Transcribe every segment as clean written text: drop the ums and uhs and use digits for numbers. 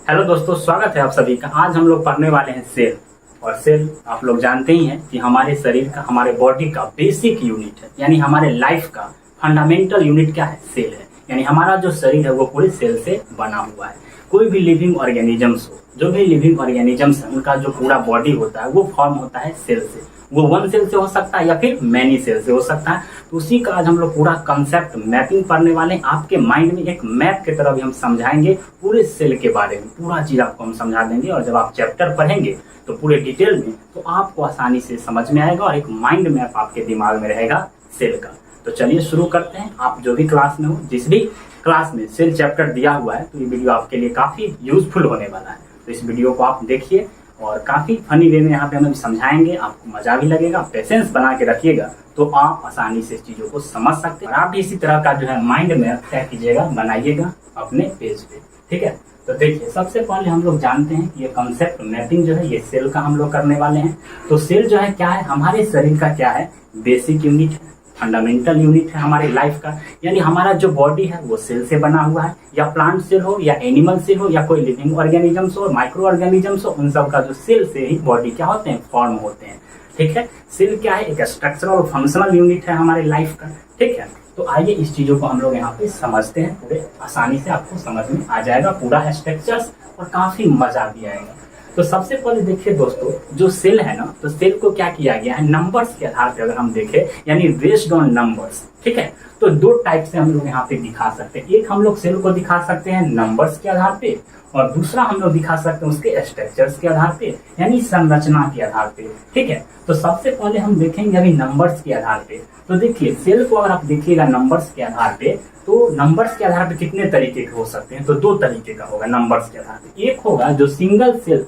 Hello दोस्तों, स्वागत है आप सभी का। आज हम लोग पढ़ने वाले हैं सेल। और सेल आप लोग जानते ही हैं कि हमारे शरीर का, हमारे बॉडी का बेसिक यूनिट है, यानी हमारे लाइफ का फंडामेंटल यूनिट क्या है? सेल है। यानी हमारा जो शरीर है वो पूरे सेल से बना हुआ है। कोई भी लिविंग ऑर्गेनिजम्स हो, जो भी लिविंग ऑर्गेनिजम्स है, उनका जो पूरा बॉडी होता है वो फॉर्म होता है सेल से। वो वन सेल से हो सकता है या फिर मैनी सेल से हो सकता है। तो उसी का आज हम लोग पूरा कंसेप्ट मैपिंग पढ़ने वाले हैं। आपके माइंड में एक मैप की तरह भी हम समझाएंगे पूरे सेल के बारे में। पूरा चीज आपको हम समझा देंगे और जब आप चैप्टर पढ़ेंगे तो पूरे डिटेल में, तो आपको आसानी से समझ में आएगा और एक माइंड मैप आपके दिमाग में रहेगा सेल का। तो चलिए शुरू करते हैं। आप जो भी क्लास में हो, जिस भी क्लास में सेल चैप्टर दिया हुआ है, तो ये वीडियो आपके लिए काफी यूजफुल होने वाला है। तो इस वीडियो को आप देखिए और काफी फनी वे में यहाँ पे हम समझाएंगे, आपको मजा भी लगेगा। पेशेंस बना के रखिएगा तो आप आसानी से चीजों को समझ सकते हैं। और आप भी इसी तरह का जो है माइंड मैप क्या कीजिएगा, बनाइएगा अपने पेज पे। ठीक है, तो देखिए सबसे पहले हम लोग जानते हैं कि ये कंसेप्ट मैपिंग जो है ये सेल का हम लोग करने वाले हैं। तो सेल जो है क्या है? हमारे शरीर का क्या है? बेसिक यूनिट है, फंडामेंटल यूनिट है हमारे लाइफ का। यानी हमारा जो बॉडी है वो सेल से बना हुआ है, या प्लांट सेल हो या एनिमल सेल हो या कोई लिविंग ऑर्गेनिजम्स हो, माइक्रो ऑर्गेनिजम्स हो, उन सब का जो सेल से ही बॉडी क्या होते हैं? फॉर्म होते हैं। ठीक है, सेल क्या है? एक स्ट्रक्चरल और फंक्शनल यूनिट है हमारे लाइफ का। ठीक है, तो आइए इस चीजों को हम लोग यहाँ पे समझते हैं। पूरे आसानी से आपको समझ में आ जाएगा पूरा स्ट्रक्चर्स, और काफी मजा भी आएगा। तो सबसे पहले देखिए दोस्तों, जो सेल है ना, तो सेल को क्या किया गया है? नंबर्स के आधार पे अगर हम देखें, यानी बेस्ड ऑन नंबर्स। ठीक है, तो दो टाइप से हम लोग यहाँ पे दिखा सकते हैं। एक हम लोग सेल को दिखा सकते हैं नंबर्स के आधार पे, और दूसरा हम लोग दिखा सकते हैं उसके स्ट्रक्चर्स के आधार पे, यानी संरचना के आधार पे। ठीक है, तो सबसे पहले हम देखेंगे अभी नंबर्स के आधार पे। तो देखिए सेल को अगर आप देखिएगा नंबर्स के आधार पे, तो नंबर्स के आधार पे कितने तरीके के हो सकते हैं? तो दो तरीके का होगा नंबर्स के आधार पे। एक होगा जो सिंगल सेल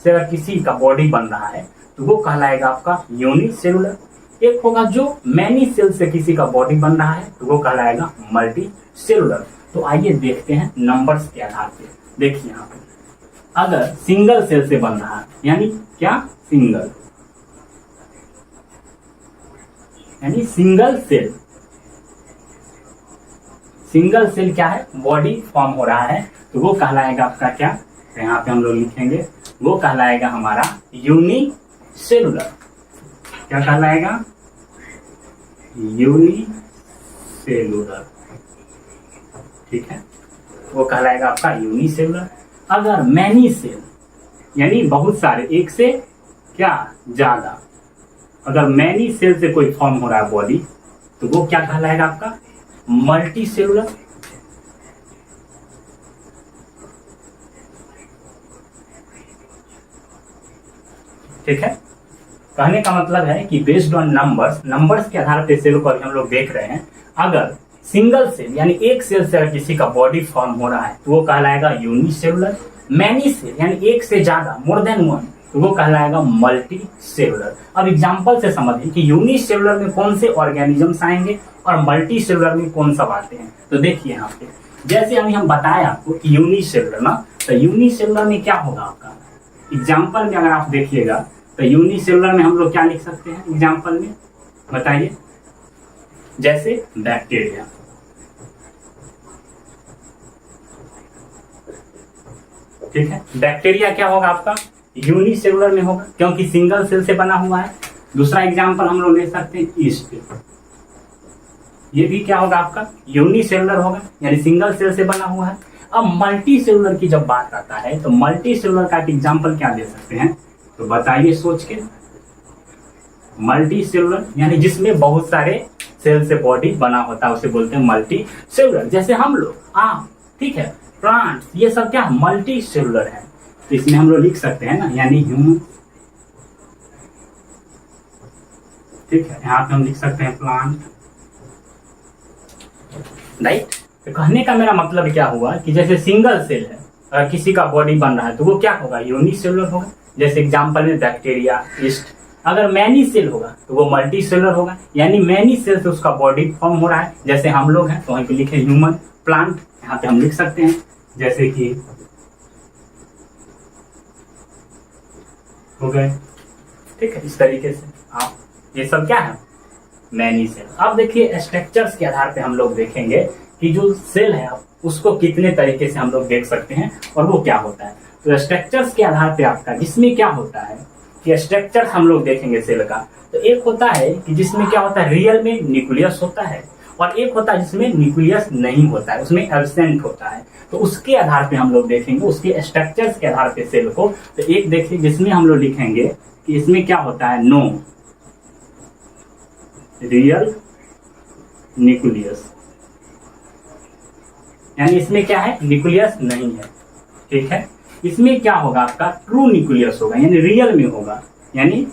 से अगर किसी का बॉडी बन रहा है तो वो कहलाएगा आपका यूनिसेलुलर। एक होगा जो मैनी सेल से किसी का बॉडी बन रहा है तो वो कहलाएगा मल्टी सेलुलर। तो आइए देखते हैं नंबर्स के आधार पे। देखिए यहाँ पे अगर सिंगल सेल से बन रहा है, यानी क्या? सिंगल, यानी सिंगल सेल। सिंगल सेल क्या है? बॉडी फॉर्म हो रहा है, तो वो कहलाएगा आपका क्या? तो यहाँ पे हम लोग लिखेंगे, वो कहलाएगा हमारा यूनिसेलुलर। क्या कहलाएगा? यूनिसेलुलर। ठीक है, वो कहलाएगा आपका यूनिसेलुलर। अगर मैनी सेल, यानी बहुत सारे, एक से क्या ज्यादा, अगर मैनी सेल से कोई फॉर्म हो रहा है बॉडी, तो वो क्या कहलाएगा आपका? Multi cellular. ठीक है, कहने का मतलब है कि बेस्ड ऑन नंबर्स, नंबर्स के आधार पर सेल को अभी हम लोग देख रहे हैं। अगर सिंगल सेल यानी एक सेल से अगर किसी का बॉडी फॉर्म हो रहा है तो वो कहलाएगा यूनिसेलुलर। मैनी सेल यानी एक से ज्यादा, मोर देन वन, तो वो कहलाएगा मल्टी सेलुलर। अब एग्जांपल से समझिए कि यूनिसेलुलर में कौन से ऑर्गेनिजम्स आएंगे और मल्टी सेलुलर में कौन सब आते हैं। तो देखिए यहाँ पे जैसे अभी हम बताएं आपको कि यूनिसेलुलर ना, तो यूनिसेलुलर में क्या होगा आपका? एग्जाम्पल में अगर आप देखिएगा तो यूनिसेलुलर में हम लोग क्या लिख सकते हैं एग्जाम्पल में? बताइए। जैसे बैक्टीरिया, ठीक है, बैक्टीरिया क्या होगा आपका? यूनिसेलुलर में होगा, क्योंकि सिंगल सेल से बना हुआ है। दूसरा एग्जाम्पल हम लोग ले सकते हैं ईस्ट, ये भी क्या होगा आपका? यूनिसेलुलर होगा, यानी सिंगल सेल से बना हुआ है। अब मल्टी सेलुलर की जब बात आता है तो मल्टी सेलुलर का एग्जाम्पल क्या दे सकते हैं? तो बताइए सोच के। मल्टी सेलुलर यानी जिसमें बहुत सारे सेल से बॉडी बना होता है उसे बोलते हैं मल्टी सेलुलर। जैसे हम लोग, आप, ठीक है, प्लांट्स, ये सब क्या मल्टी सेलुलर है। तो इसमें हम लोग लिख सकते हैं ना, यानी ह्यूमन। ठीक है, यहाँ पे हम लिख सकते हैं प्लांट, राइट। तो कहने का मेरा मतलब क्या हुआ कि जैसे सिंगल सेल है, अगर किसी का बॉडी बन रहा है तो वो क्या होगा? यूनिसेलुलर होगा। जैसे एग्जांपल में बैक्टीरिया, यीस्ट। अगर मैनी सेल होगा तो वो मल्टी सेलुलर होगा, यानी मैनी सेल से उसका बॉडी फॉर्म हो रहा है। जैसे हम लोग हैं तो वहीं पे लिखे ह्यूमन। प्लांट यहाँ पे हम लिख सकते हैं जैसे कि हो गए। ठीक है, इस तरीके से आप, ये सब क्या है? Many cell. अब देखिए स्ट्रक्चर्स के आधार पे हम लोग देखेंगे कि जो सेल है उसको कितने तरीके से हम लोग देख सकते हैं और वो क्या होता है। तो स्ट्रक्चर्स के आधार पे आपका जिसमें क्या होता है कि स्ट्रक्चर हम लोग देखेंगे सेल का, तो एक होता है कि जिसमें क्या होता है रियल में न्यूक्लियस होता है, और एक होता है जिसमें न्यूक्लियस नहीं होता है, उसमें एब्सेंट होता है। तो उसके आधार पे हम लोग देखेंगे, उसके स्ट्रक्चर्स के आधार पे सेल को। तो एक देखिए जिसमें हम लोग लिखेंगे कि इसमें क्या होता है, नो रियल न्यूक्लियस, यानी इसमें क्या है, न्यूक्लियस नहीं है। ठीक है, इसमें क्या होगा आपका ट्रू न्यूक्लियस होगा, यानी रियल में होगा, यानी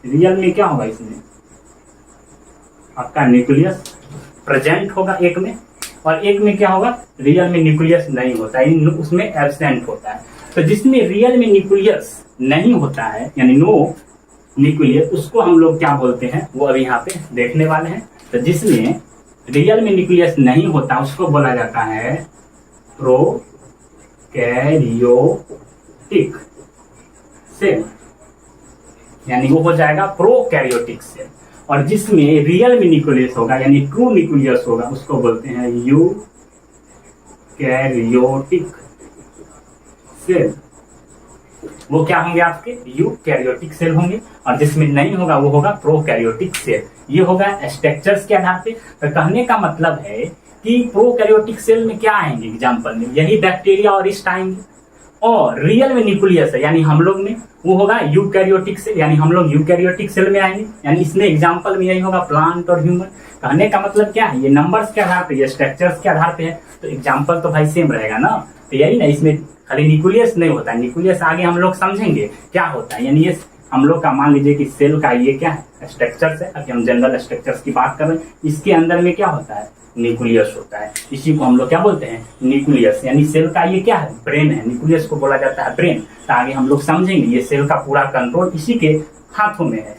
रियल में क्या होगा, इसमें आपका न्यूक्लियस प्रेजेंट होगा एक में, और एक में क्या होगा रियल में न्यूक्लियस नहीं होता है, उसमें एब्सेंट होता है। तो जिसमें रियल में न्यूक्लियस नहीं होता है यानी नो न्यूक्लियस, उसको हम लोग क्या बोलते हैं वो अभी यहाँ पे देखने वाले हैं। तो जिसमें रियल में न्यूक्लियस नहीं होता उसको बोला जाता है प्रोकैरियोटिक सेल, यानी वो हो जाएगा प्रोकैरियोटिक सेल। और जिसमें रियल में न्यूक्लियस होगा यानी ट्रू न्यूक्लियस होगा उसको बोलते हैं यूकैरियोटिक सेल। वो क्या होंगे आपके यूकैरियोटिक सेल होंगे, और जिसमें नहीं होगा वो होगा प्रोकैरियोटिक सेल। ये होगा स्ट्रक्चर्स के आधार पे। तो कहने का मतलब है कि प्रोकैरियोटिक सेल में क्या आएंगे एग्जांपल में, यही बैक्टीरिया और ईस्ट आएंगे, और रियल में न्यूक्लियस है यानी हम लोग में वो होगा यूकैरियोटिक सेल, यानी हम लोग यूकैरियोटिक सेल में आएंगे, यानी इसमें एग्जांपल में यही होगा प्लांट और ह्यूमन। कहने का मतलब क्या है, ये नंबर्स के आधार पे, ये स्ट्रक्चर्स के आधार पे है, तो एग्जांपल तो भाई सेम रहेगा ना। तो यही ना, इसमें खाली न्यूक्लियस नहीं होता है, न्यूक्लियस आगे हम लोग समझेंगे क्या होता है। यानी ये हम लोग का मान लीजिए कि सेल का ये क्या है स्ट्रक्चर्स है, अभी हम जनरल स्ट्रक्चर्स की बात कर रहे हैं, इसके अंदर में क्या होता है न्यूक्लियस होता है, इसी को हम लोग क्या बोलते हैं न्यूक्लियस। यानी सेल का ये क्या है ब्रेन है, न्यूक्लियस को बोला जाता है ब्रेन। तो आगे हम लोग समझेंगे ये सेल का पूरा कंट्रोल इसी के हाथों में है।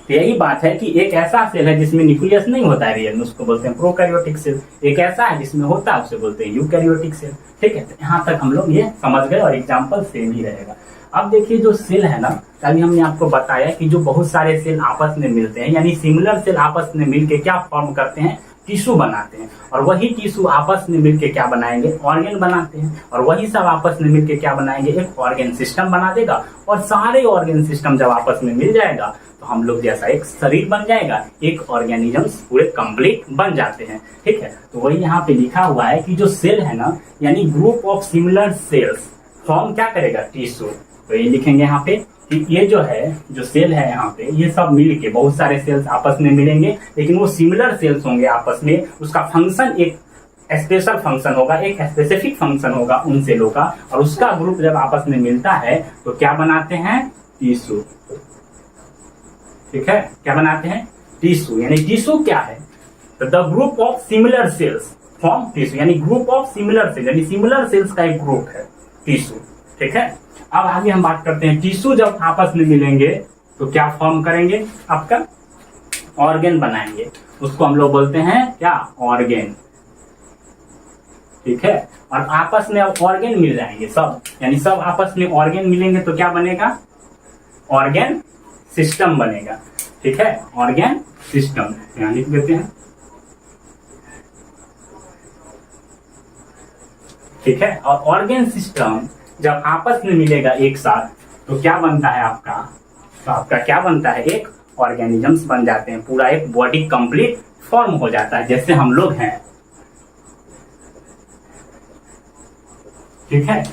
तो यही बात है कि एक ऐसा सेल है जिसमें न्यूक्लियस नहीं होता है रियल में, उसको बोलते हैं प्रोकैरियोटिक सेल। एक ऐसा है जिसमें होता है उसे बोलते हैं यूकैरियोटिक सेल। ठीक है, तो यहाँ तक हम लोग ये समझ गए और एग्जाम्पल सेम ही रहेगा। अब देखिए जो सेल है ना, अभी हमने आपको बताया कि जो बहुत सारे सेल आपस में मिलते हैं, यानी सिमिलर सेल आपस में मिलके क्या फॉर्म करते हैं, टिश्यू बनाते हैं, और वही टिश्यू आपस में मिलके क्या बनाएंगे ऑर्गन बनाते हैं, और वही सब आपस में मिलके क्या बनाएंगे एक ऑर्गन सिस्टम बना देगा। और सारे ऑर्गन सिस्टम जब आपस में मिल जाएगा तो हम लोग जैसा एक शरीर बन जाएगा, एक ऑर्गेनिजम्स पूरे कंप्लीट बन जाते हैं। ठीक है, तो वही यहाँ पे लिखा हुआ है कि जो सेल है ना, यानी group of similar cells form क्या करेगा टिश्यू। तो ये लिखेंगे यहाँ पे कि ये जो है जो सेल है यहाँ पे ये सब मिल के बहुत सारे सेल्स आपस में मिलेंगे, लेकिन वो सिमिलर सेल्स होंगे आपस में, उसका फंक्शन एक स्पेशल फंक्शन होगा, एक स्पेसिफिक फंक्शन होगा उन सेलों का, और उसका ग्रुप जब आपस में मिलता है तो क्या बनाते हैं टिश्यू। ठीक है, क्या बनाते हैं टिश्यू। यानी टिश्यू क्या है, तो the group of similar cells form tissue, यानी ग्रुप ऑफ सिमिलर सेल, यानी सिमिलर सेल्स का एक ग्रुप है टिश्यू। ठीक है, अब आगे हम बात करते हैं टिश्यू जब आपस में मिलेंगे तो क्या फॉर्म करेंगे, आपका ऑर्गन बनाएंगे, उसको हम लोग बोलते हैं क्या ऑर्गन। ठीक है, और आपस में अब ऑर्गन मिल जाएंगे सब, यानी सब आपस में ऑर्गन मिलेंगे तो क्या बनेगा ऑर्गन सिस्टम बनेगा। ठीक है, ऑर्गन सिस्टम यहाँ लिख देते हैं। ठीक है, और ऑर्गन सिस्टम जब आपस में मिलेगा एक साथ तो क्या बनता है आपका, तो आपका क्या बनता है एक ऑर्गेनिजम्स बन जाते हैं, पूरा एक बॉडी कंप्लीट फॉर्म हो जाता है जैसे हम लोग हैं। ठीक है,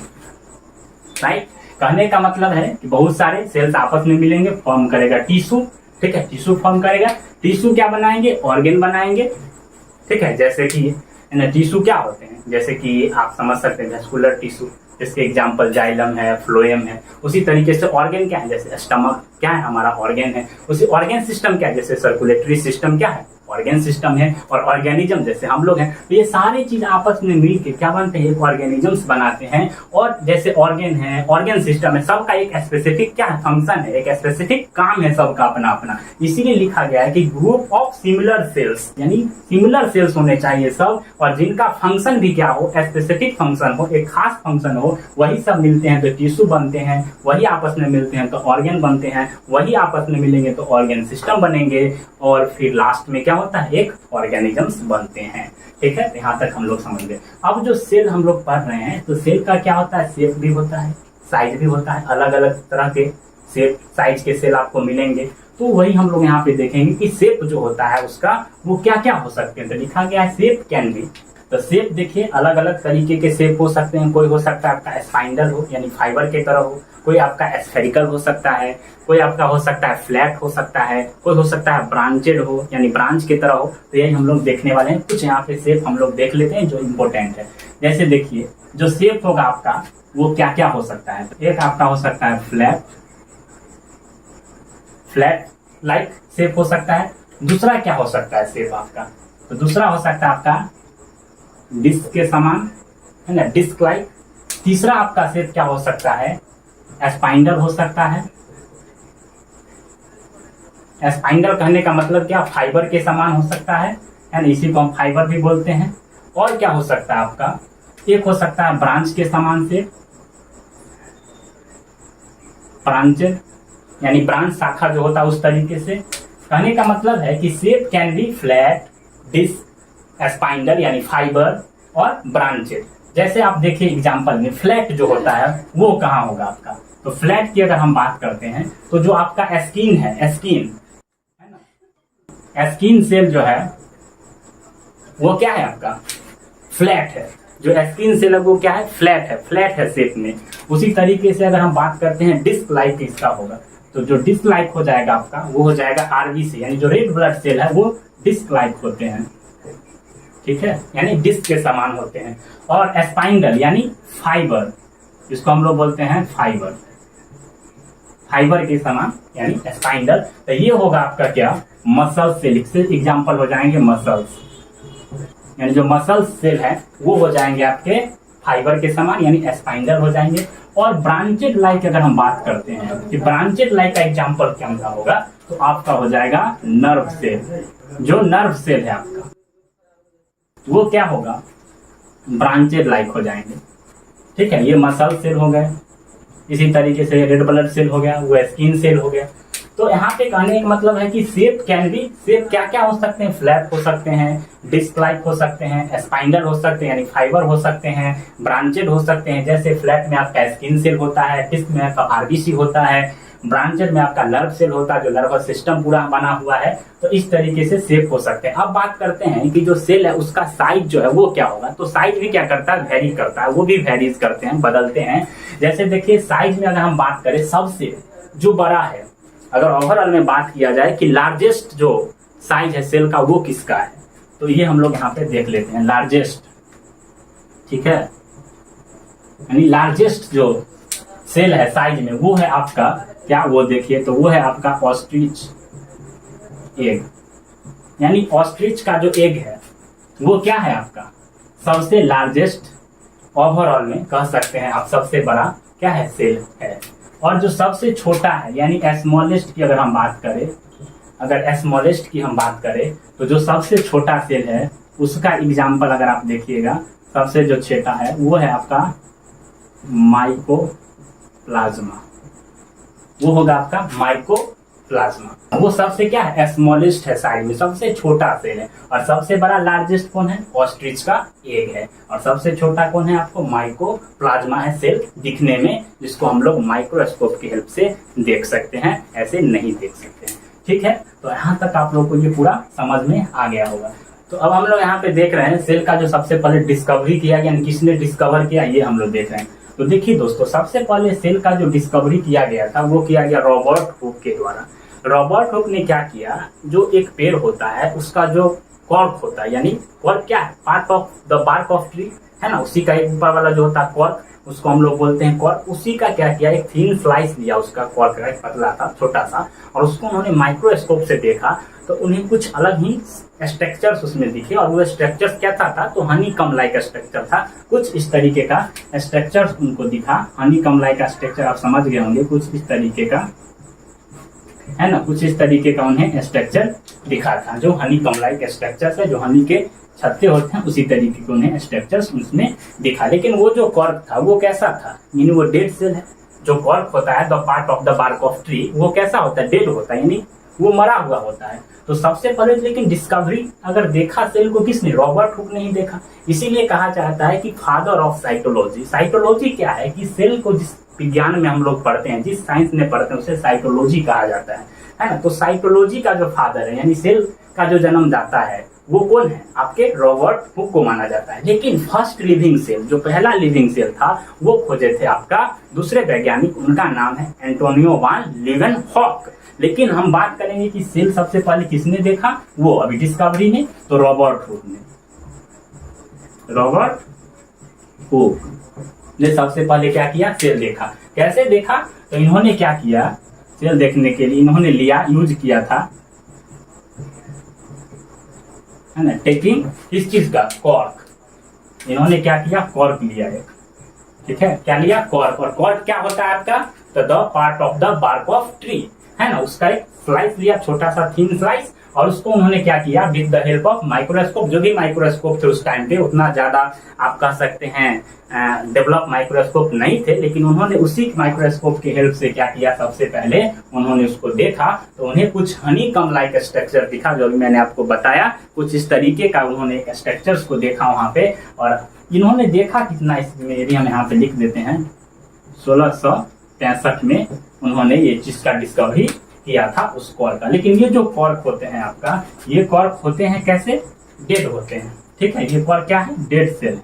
राइट। कहने का मतलब है कि बहुत सारे सेल्स आपस में मिलेंगे, फॉर्म करेगा टिश्यू। ठीक है, टिश्यू फॉर्म करेगा, टिश्यू क्या बनाएंगे ऑर्गन बनाएंगे। ठीक है, जैसे कि टिश्यू क्या होते हैं, जैसे कि आप समझ सकते हैं वेस्कुलर टिश्यू, जिसके एग्जाम्पल जाइलम है, फ्लोएम है। उसी तरीके से ऑर्गन क्या है, जैसे स्टमक क्या है हमारा ऑर्गन है। उसी ऑर्गन सिस्टम क्या है, जैसे सर्कुलेटरी सिस्टम क्या है ऑर्गन सिस्टम है, और ऑर्गेनिज्म जैसे हम लोग हैं। तो ये सारी चीज आपस में मिलके क्या बनते हैं एक ऑर्गेनिजम्स बनाते हैं। और जैसे ऑर्गन है, ऑर्गन सिस्टम है, सबका एक स्पेसिफिक क्या है फंक्शन है, एक स्पेसिफिक काम है सबका अपना अपना। इसीलिए लिखा गया है कि ग्रुप ऑफ सिमिलर सेल्स, यानी सिमिलर सेल्स होने चाहिए सब, और जिनका फंक्शन भी क्या हो स्पेसिफिक फंक्शन हो, एक खास फंक्शन हो, वही सब मिलते हैं तो टिश्यू बनते हैं, वही आपस में मिलते हैं तो ऑर्गन बनते हैं, वही आपस में मिलेंगे तो ऑर्गन सिस्टम बनेंगे, और फिर लास्ट में क्या होता है, एक ऑर्गेनिजम्स बनते हैं। ठीक है, यहाँ तक हम लोग समझ गए। अब जो सेल हम लोग पढ़ रहे हैं, तो सेल का क्या होता है, शेप भी होता है, साइज भी होता है, अलग अलग तरह के शेप साइज के सेल आपको मिलेंगे। तो वही हम लोग यहाँ पे देखेंगे कि शेप जो होता है उसका वो क्या क्या हो सकते हैं। तो लिखा गया है शेप कैन बी। तो शेप देखिए अलग अलग तरीके के शेप हो सकते हैं। कोई हो सकता है आपका स्पाइंडल हो यानी फाइबर के तरह हो, कोई आपका स्फेरिकल हो सकता है, कोई आपका हो सकता है फ्लैट हो सकता है, कोई हो सकता है ब्रांचेड हो यानी ब्रांच की तरह हो। तो यही हम लोग देखने वाले हैं। कुछ यहाँ पे शेप हम लोग देख लेते हैं जो इम्पोर्टेंट है। जैसे देखिए जो शेप होगा आपका वो क्या क्या हो सकता है। एक आपका हो सकता है फ्लैट लाइक शेप हो सकता है। दूसरा क्या हो सकता है शेप आपका, तो दूसरा हो सकता है आपका डिस्क के समान, है ना, डिस्क लाइक। तीसरा आपका शेप क्या हो सकता है, स्पाइंडल हो सकता है। स्पाइंडल कहने का मतलब क्या, फाइबर के समान हो सकता है ना, इसी को हम फाइबर भी बोलते हैं। और क्या हो सकता है आपका, एक हो सकता है ब्रांच के समान शेप, ब्रांचेड यानी ब्रांच शाखा जो होता है उस तरीके से। कहने का मतलब है कि shape can be flat, disc, spindle यानी फाइबर और ब्रांचेड। जैसे आप देखिए एग्जांपल में फ्लैट जो होता है वो कहाँ होगा आपका, तो फ्लैट की अगर हम बात करते हैं तो जो आपका स्किन है, स्किन है ना, स्किन सेल जो है वो क्या है आपका फ्लैट है। जो स्किन सेल है वो क्या है, फ्लैट है शेप में। उसी तरीके से अगर हम बात करते हैं डिस्क लाइक इसका होगा, तो जो डिस्क लाइक हो जाएगा आपका वो हो जाएगा आरबीसी यानी जो रेड ब्लड सेल है वो डिस्क लाइक होते हैं। ठीक है, यानी डिस्क के समान होते हैं। और स्पाइंडल यानी फाइबर, जिसको हम लोग बोलते हैं फाइबर के समान यानी स्पाइंडल। तो ये होगा आपका क्या, मसल सेल से एग्जांपल हो जाएंगे मसल्स, यानी जो मसल सेल है वो हो जाएंगे आपके फाइबर के समान यानी स्पाइंडल हो जाएंगे। और ब्रांचेड लाइक अगर हम बात करते हैं कि ब्रांचेड लाइक का एग्जांपल क्या होगा, तो आपका हो जाएगा नर्व सेल। जो नर्व सेल है आपका वो क्या होगा, ब्रांचेड लाइक हो जाएंगे। ठीक है, ये मसल सेल हो गए। इसी तरीके से रेड ब्लड सेल हो गया, वो स्किन सेल हो गया। तो यहाँ पे कहने का मतलब है कि शेप कैन बी, शेप क्या क्या हो सकते हैं, फ्लैट हो सकते हैं, डिस्क लाइक हो सकते हैं, स्पाइंडल हो सकते हैं यानी फाइबर हो सकते हैं, ब्रांचेड हो सकते हैं। जैसे फ्लैट में आपका स्किन सेल होता है, डिस्क में आपका आरबीसी होता है, ब्रांचेड में आपका नर्व सेल होता है जो नर्वस सिस्टम पूरा बना हुआ है। तो इस तरीके से शेप हो सकते हैं। अब बात करते हैं कि जो सेल है उसका साइज जो है वो क्या होगा, तो साइज भी क्या करता है, वेरी करता है, वो भी वेरीज करते हैं, बदलते हैं। जैसे देखिए साइज में अगर हम बात करें सबसे जो बड़ा है, अगर ओवरऑल में बात किया जाए कि लार्जेस्ट जो साइज है सेल का वो किसका है, तो ये हम लोग यहाँ पे देख लेते हैं लार्जेस्ट। ठीक है, यानी लार्जेस्ट जो सेल है साइज में वो है आपका क्या, वो देखिए तो वो है आपका ऑस्ट्रिच एग। यानी ऑस्ट्रिच का जो एग है वो क्या है आपका सबसे लार्जेस्ट, ओवरऑल में कह सकते हैं आप सबसे बड़ा क्या है सेल है। और जो सबसे छोटा है यानी स्मॉलेस्ट की अगर हम बात करें, अगर स्मॉलेस्ट की हम बात करें तो जो सबसे छोटा सेल है उसका एग्जाम्पल अगर आप देखिएगा, सबसे जो छोटा है वो है आपका माइकोप्लाज्मा। वो होगा आपका माइकोप्लाज्मा। वो सबसे क्या है, स्मॉलेस्ट है साइज में, सबसे छोटा सेल है। और सबसे बड़ा लार्जेस्ट कौन है, ऑस्ट्रिच का एग है। और सबसे छोटा कौन है, आपको माइकोप्लाज्मा है सेल दिखने में, जिसको हम लोग माइक्रोस्कोप की हेल्प से देख सकते हैं, ऐसे नहीं देख सकते हैं। ठीक है, तो यहाँ तक आप लोग को ये पूरा समझ में आ गया होगा। तो अब हम लोग यहाँ पे देख रहे हैं सेल का जो सबसे पहले डिस्कवरी किया गया, किसने डिस्कवर किया ये हम लोग देख रहे हैं। तो देखिए दोस्तों, सबसे पहले सेल का जो डिस्कवरी किया गया था वो किया गया रॉबर्ट हुक के द्वारा। रॉबर्ट हुक ने क्या किया, जो एक पेड़ होता है उसका जो कॉर्क होता है, यानी कॉर्क क्या है, part of the bark of tree है ना, उसी का एक ऊपर वाला जो होता है कॉर्क, उसको हम लोग बोलते हैं कॉर्क। उसी का क्या किया, एक थीन स्लाइस लिया उसका कॉर्क का, एक पतला था छोटा सा, और उसको उन्होंने माइक्रोस्कोप से देखा तो उन्हें कुछ अलग ही स्ट्रक्चर्स उसमें दिखे। और वो स्ट्रक्चर्स क्या था तो हनी कम लाइक स्ट्रक्चर था, कुछ इस तरीके का स्ट्रक्चर्स उनको दिखा। हनी कम लाइक का स्ट्रक्चर आप समझ गए होंगे, कुछ इस तरीके का है ना, कुछ इस तरीके का उन्हें स्ट्रक्चर दिखा था, जो हनी कम लाइक स्ट्रक्चर है, जो हनी के छत्ते होते हैं उसी तरीके के उन्हें स्ट्रक्चर्स उसमें दिखा। लेकिन वो जो कॉर्क था वो कैसा था, यानी वो डेड सेल है। जो कॉर्क होता है the part of the bark of tree, वो कैसा होता है, डेड होता है, यानी वो मरा हुआ होता है। तो सबसे पहले लेकिन डिस्कवरी अगर देखा सेल को किसने, रॉबर्ट हुक ने ही देखा। इसीलिए कहा जाता है कि फादर ऑफ साइटोलॉजी। साइटोलॉजी क्या है कि सेल को जिस विज्ञान में हम लोग पढ़ते हैं, जिस साइंस में पढ़ते हैं, उसे साइटोलॉजी कहा जाता है ना। तो साइटोलॉजी का जो फादर है यानी सेल का जो जन्मदाता है वो कौन है, आपके रॉबर्ट हुक को माना जाता है। लेकिन फर्स्ट लिविंग सेल, जो पहला लिविंग सेल था, वो खोजे थे आपका दूसरे वैज्ञानिक, उनका नाम है एंटोनियो वान लीवेनहॉक। लेकिन हम बात करेंगे कि सेल सबसे पहले किसने देखा, वो अभी डिस्कवरी ने, तो रॉबर्ट हुक ने। रॉबर्ट हुक ने सबसे पहले क्या किया, सेल देखा। कैसे देखा, तो इन्होंने क्या किया, सेल देखने के लिए इन्होंने लिया, यूज किया था, है ना, टेकिंग किस चीज का, कॉर्क। इन्होंने क्या किया, कॉर्क लिया एक, ठीक है, क्या लिया, कॉर्क। और कॉर्क क्या होता है आपका, तो the part of the bark of tree, है ना, उसका एक स्लाइस लिया, छोटा सा थीन स्लाइस, और उसको उन्होंने क्या किया, with the help of microscope, जो भी माइक्रोस्कोप थे उस टाइम पे, उतना ज्यादा आप कह सकते हैं डेवलप माइक्रोस्कोप नहीं थे, लेकिन उन्होंने उसी माइक्रोस्कोप की हेल्प से क्या किया, सबसे पहले उन्होंने उसको देखा, तो उन्हें कुछ हनी कम लाइक स्ट्रक्चर दिखा, जो भी मैंने आपको बताया, कुछ इस तरीके का उन्होंने स्ट्रक्चर्स को देखा वहां पे। और इन्होंने देखा कितना, इसमें यदि हम यहाँ पे लिख देते हैं, 1663 में उन्होंने ये चीज का डिस्कवरी किया था उस कॉर्क का। लेकिन ये जो कॉर्क होते हैं आपका, ये कॉर्क होते हैं कैसे, डेड होते हैं, ठीक है। ये कॉर्क क्या है, डेड सेल है।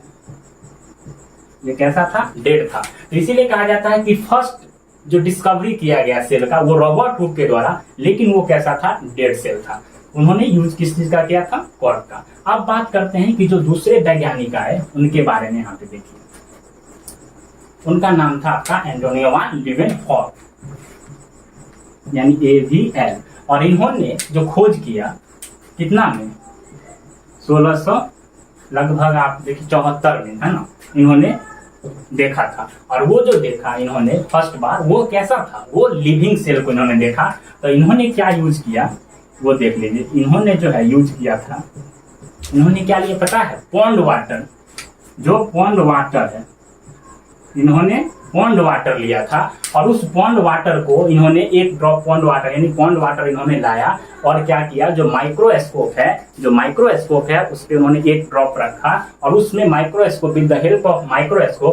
ये कैसा था, डेड था। तो इसीलिए कहा जाता है कि फर्स्ट जो डिस्कवरी किया गया सेल का वो रॉबर्ट हुक के द्वारा, लेकिन वो कैसा था, डेड सेल था। उन्होंने यूज किस चीज का किया था, कॉर्क का। अब बात करते हैं कि जो दूसरे वैज्ञानिक आए उनके बारे में। यहाँ पे देखिए, उनका नाम था आपका एंटोनियो वान लीवेनहॉक, यानी AVL। और इन्होंने जो खोज किया कितना में, 1600 लगभग आप देखिए 74 में, है ना, इन्होंने देखा था। और वो जो देखा इन्होंने फर्स्ट बार, वो कैसा था, वो लिविंग सेल को इन्होंने देखा। तो इन्होंने क्या यूज किया वो देख लीजिए। इन्होंने जो है यूज किया था, इन्होंने क्या लिया पता है, पॉन्ड वाटर। जो पॉन्ड वाटर है, इन्होंने पॉन्ड वाटर लिया था, और उस पॉन्ड वाटर को इन्होंने एक ड्रॉप पॉन्ड वाटर यानी पॉन्ड वाटर इन्होंने लाया, और क्या किया, जो माइक्रोस्कोप है उस पर उन्होंने एक ड्रॉप रखा, और उसमें microscope, with the help of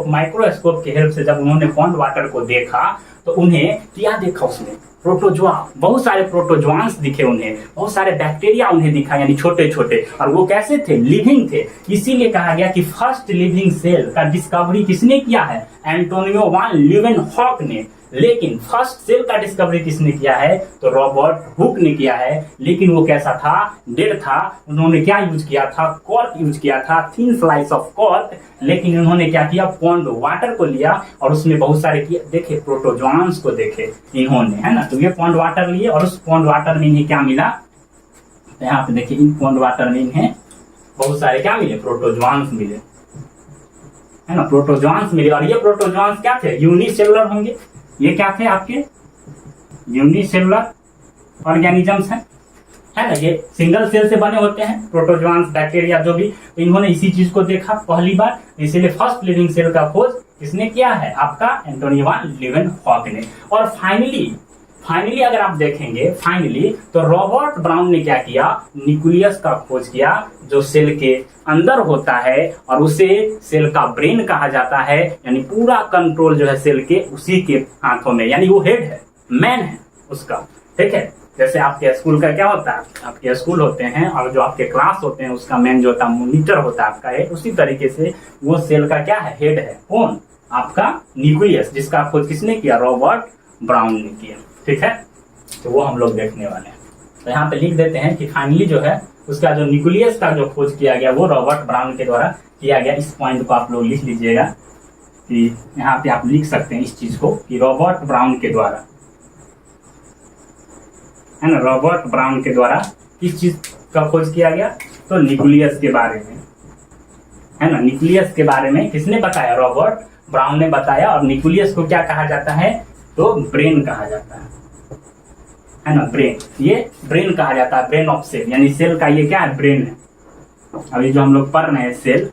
microscope की हेल्प से जब उन्होंने पॉन्ड वाटर को देखा, तो उन्हें क्या देखा, उसमें प्रोटोजोआ, बहुत सारे प्रोटोजोआंस दिखे उन्हें, बहुत सारे बैक्टीरिया उन्हें दिखा, यानी छोटे छोटे, और वो कैसे थे, लिविंग थे। इसीलिए कहा गया कि फर्स्ट लिविंग सेल का डिस्कवरी किसने किया है, एंटोनियो वान लीवेनहॉक ने। लेकिन फर्स्ट सेल का डिस्कवरी किसने किया है, तो रॉबर्ट हुक ने किया है। लेकिन वो कैसा था, डेड था। उन्होंने क्या यूज किया था, कॉर्क यूज किया था, थिन स्लाइस ऑफ कॉर्क। लेकिन उन्होंने क्या किया, पॉन्ड वाटर को लिया, और उसमें बहुत सारे देखे प्रोटोजोआंस को देखे इन्होंने, है ना। तो ये पॉन्ड वाटर लिए, और उस पॉन्ड वाटर में इन्हें क्या मिला, तो यहाँ पे देखिए, इन पॉन्ड वाटर में इन्हें बहुत सारे क्या मिले, प्रोटोजोआंस मिले, है ना, प्रोटोजोआंस मिले। और ये प्रोटोजोआंस क्या थे, यूनिसेलुलर होंगे। ये क्या थे आपके, यूनिसेलुलर ऑर्गेनिजम्स हैं, है ना। ये सिंगल सेल से बने होते हैं, प्रोटोजोआंस, बैक्टीरिया, जो भी। तो इन्होंने इसी चीज को देखा पहली बार, इसीलिए फर्स्ट लिविंग सेल का खोज किसने किया है, आपका एंटोनियो वान लीवेनहॉक ने। और फाइनली अगर आप देखेंगे, तो रॉबर्ट ब्राउन ने क्या किया, न्यूक्लियस का खोज किया, जो सेल के अंदर होता है, और उसे सेल का ब्रेन कहा जाता है। यानी पूरा कंट्रोल जो है सेल के उसी के हाथों में, यानी वो हेड है, मैन है उसका, ठीक है। जैसे आपके स्कूल का क्या होता है, आपके स्कूल होते हैं, और जो आपके क्लास होते हैं उसका मैन जो होता है, मॉनिटर होता है आपका हेड। उसी तरीके से वो सेल का क्या है, हेड है। कौन, आपका न्यूक्लियस, जिसका खोज किसने किया, रॉबर्ट ब्राउन ने किया, ठीक है। तो वो हम लोग देखने वाले हैं। तो यहाँ पे लिख देते हैं कि फाइनली जो है उसका जो न्यूक्लियस का जो खोज किया गया वो रॉबर्ट ब्राउन के द्वारा किया गया। इस पॉइंट को आप लोग लिख लीजिएगा कि यहाँ पे आप लिख सकते हैं इस चीज को कि रॉबर्ट ब्राउन के द्वारा, है ना, रॉबर्ट ब्राउन के द्वारा किस चीज का खोज किया गया, तो न्यूक्लियस के बारे में, है ना। न्यूक्लियस के बारे में किसने बताया, रॉबर्ट ब्राउन ने बताया। और न्यूक्लियस को क्या कहा जाता है, तो ब्रेन कहा जाता है ना, ब्रेन। ये ब्रेन कहा जाता है, ब्रेन ऑफ सेल, यानी सेल का ये क्या है, ब्रेन है। अभी जो हम लोग पढ़ रहे हैं सेल,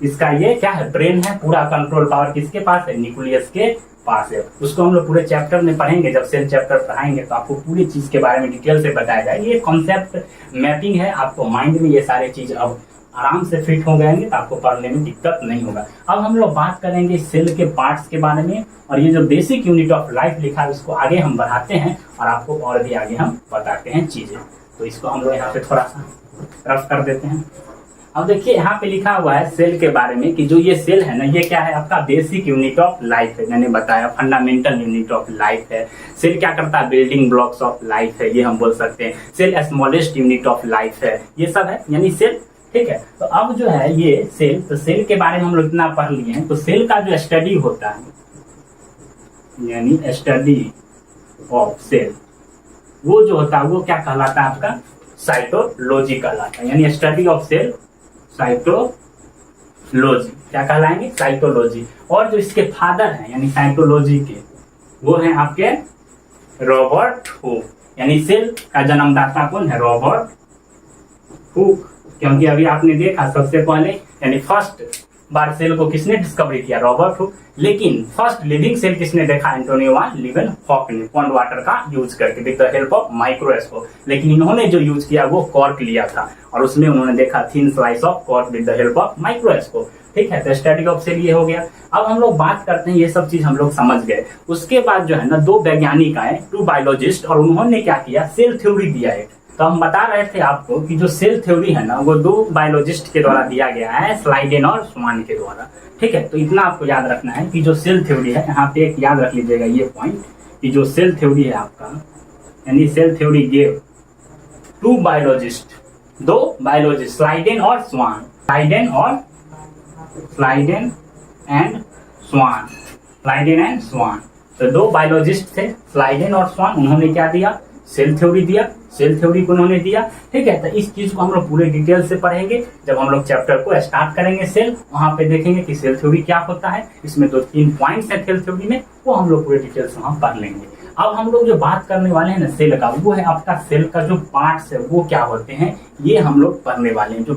इसका ये क्या है, ब्रेन है। पूरा कंट्रोल पावर किसके पास है, न्यूक्लियस के पास है। उसको हम लोग पूरे चैप्टर में पढ़ेंगे, जब सेल चैप्टर पढ़ाएंगे तो आपको पूरी चीज के बारे में डिटेल से बताया जाएगा। ये कॉन्सेप्ट मैपिंग है, आपको माइंड में ये सारे चीज अब आराम से फिट हो जाएंगे तो आपको पढ़ने में दिक्कत नहीं होगा। अब हम लोग बात करेंगे सेल के पार्ट्स के बारे में, और ये जो बेसिक यूनिट ऑफ लाइफ लिखा है उसको आगे हम बढ़ाते हैं और आपको और भी आगे हम बताते हैं चीजें। तो इसको हम लोग यहाँ पे थोड़ा सा रफ कर देते हैं। अब देखिए यहाँ पे लिखा हुआ है सेल के बारे में कि जो ये सेल है ना, ये क्या है, आपका बेसिक यूनिट ऑफ लाइफ है। मैंने बताया फंडामेंटल यूनिट ऑफ लाइफ है। सेल क्या करता है, बिल्डिंग ब्लॉक्स ऑफ लाइफ है, ये हम बोल सकते हैं। Cell smallest unit of life है, ये सब है यानी सेल। ठीक है, तो अब जो है ये सेल, तो सेल के बारे में हम लोग इतना पढ़ लिए हैं। तो सेल का जो स्टडी होता है यानी स्टडी ऑफ सेल, वो जो होता है वो क्या कहलाता है, आपका साइटोलॉजी कहलाता है। यानी स्टडी ऑफ सेल साइटोलॉजी क्या कहलाएंगे, साइटोलॉजी। और जो इसके फादर हैं यानी साइटोलॉजी के, वो हैं आपके रॉबर्ट हुक। यानी सेल का जन्मदाता कौन है, रॉबर्ट हुक। क्योंकि अभी आपने देखा सबसे पहले यानी फर्स्ट बार सेल को किसने डिस्कवरी किया, रॉबर्ट हुक। लेकिन फर्स्ट लिविंग सेल किसने देखा, एंटोनियो वान लीवेनहॉक ने, पॉन्ड वाटर का यूज करके with the help of microscope. लेकिन इन्होंने जो यूज किया वो कॉर्क लिया था और उसमें उन्होंने देखा thin slice of cork with the help of microscope. ठीक है, तो स्टडी ऑफ सेल ये हो गया। अब हम लोग बात करते हैं, ये सब चीज हम लोग समझ गए। उसके बाद जो है ना, दो वैज्ञानिक आए, टू बायोलॉजिस्ट, और उन्होंने क्या किया, सेल थ्योरी दिया है। तो हम बता रहे थे आपको कि जो सेल थ्योरी है ना, वो दो बायोलॉजिस्ट के द्वारा दिया गया है, स्लाइडेन और स्वान के द्वारा। ठीक है, तो इतना आपको याद रखना है कि जो सेल थ्योरी है, यहाँ पे एक याद रख लीजिएगा ये पॉइंट कि जो सेल थ्योरी है आपका, यानी cell theory gave to biologist, दो बायोलॉजिस्ट, स्लाइडेन और स्वान, स्लाइडेन एंड स्वान। तो दो बायोलॉजिस्ट थे, स्लाइडेन और स्वान। उन्होंने क्या दिया, सेल थ्योरी दिया, सेल थ्योरी को उन्होंने दिया। ठीक है, तो इस चीज को हम लोग पूरे डिटेल से पढ़ेंगे जब हम लोग चैप्टर को स्टार्ट करेंगे सेल। वहां पे देखेंगे कि सेल थ्योरी क्या होता है, इसमें 2-3 पॉइंट्स है सेल थ्योरी में, वो हम लोग पूरे डिटेल से वहां पढ़ लेंगे। अब हम लोग जो बात करने वाले हैं ना सेल का, वो है आपका सेल का जो पार्ट्स है वो क्या होते हैं, ये हम लोग पढ़ने वाले हैं। जो